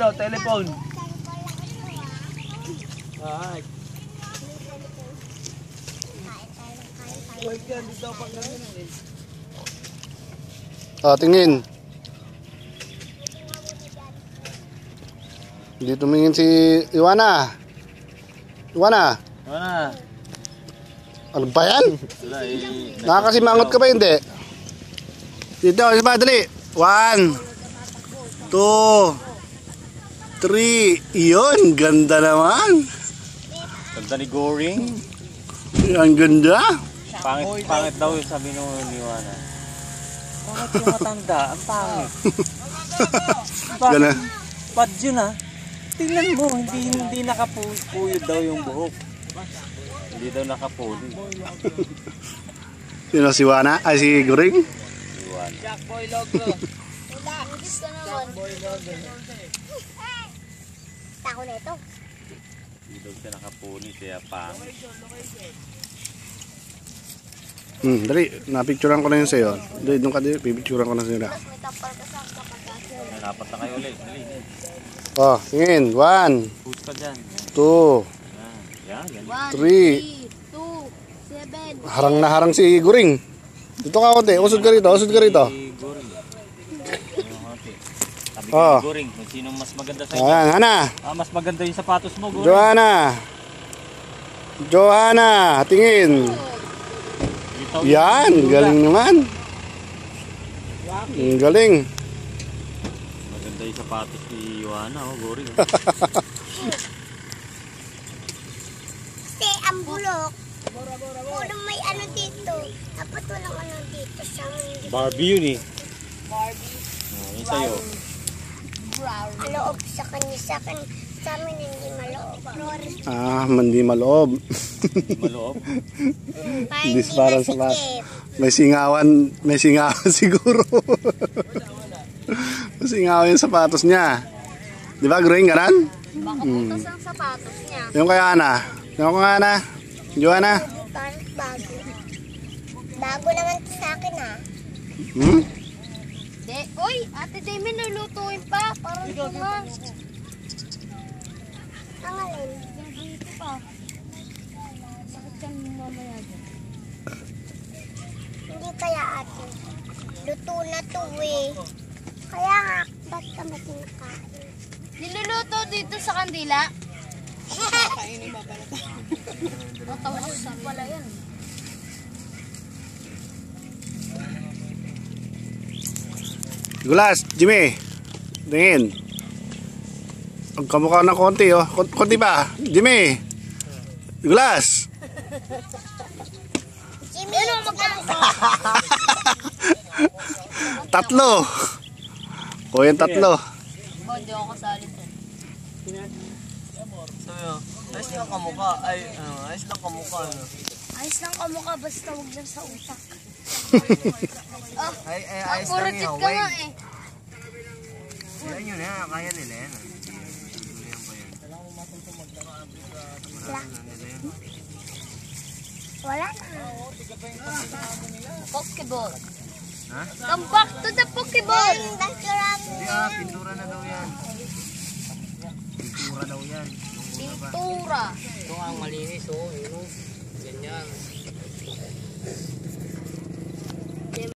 ano, telephone. Ay. Tingin. Hindi tumingin si Iwana. Iwana. Iwana. Ano ba yan? Nakakasimangot ka ba hindi? Dito, isa dali. 1, 2, 3. Iyon, ganda naman. Ganda ni Goring. Ang ganda. Pangit daw yung sabi nung Iwana. Bakit yung matanda? Ang pangit. Gana. Pad yun ha. Tingnan mo, hindi nakapuyod daw yung buhok. Hindi daw nakapuli. Sino si Wana? Ay si Goring? Jack Boy Logo. Gusto naman. Tako na ito. Hindi daw siya nakapuli kaya pangit. Dali, napicturean ko na yun sa'yo. Dali, doon ka din, pipicturean ko na sa'yo. Dapat na kayo ulit. Tingin. 1, Push ka dyan. 2, Yan. 3. 2, 7. Harang na harang si Goring. Dito ka konti, usod ka rito. Goring. Sabi ko Goring, kung sino mas maganda sa inyo. Ayan, Hana. Mas maganda yung sapatos mo, Goring. Johanna, tingin. Yan, galing naman. Galing. Maganda yung sapatos ni Johanna, Goring. Kasi ang bulok. Puro may ano dito. Dapat walang ano dito sa amin. Barbie yun eh. Barbie. Yung sa'yo. Maloob sa kanya. Sa amin hindi maloob. Hindi maloob. Maloob. Hindi parang sapat. May singawan siguro. May singawan yung sapatos niya. Di ba, Goring, ganan? Baka putas ang sapatos niya. Yung kay Ana. Yung kay Ana. Johanna. Parang bago. Bago naman ito sa akin Uy, Ate Demi, nulutuin pa. Parang tunga. Ang alin? Dito pa. Bakit kang mamaya dyan? Hindi kaya ate. Luto na to eh. Kaya nga, ba't ka matinakain? Niluluto dito sa kandila? Kainin mo pala ito. Matawas pala yan. Gulas, Jimmy. Tingin. Ang kamukha ng konti, oh. Konti pa. Jimmy. Gulas. Jimmy, ano magkakita? Tatlo. O yung tatlo. Hindi ako kasali dyan. Ayos lang kamukha. Ayos lang kamukha. Ayos lang kamukha, basta huwag lang sa utak. Ayos Puro lang chip yun. ka nga eh. Yan yun eh. Kaya nila yan. Wala na. Pokeball. Ha? Come back to the Pokeball. Hindi pintura na daw yan. Pintura daw yan. Pintura. Ito ang malinis oh. Ganyan.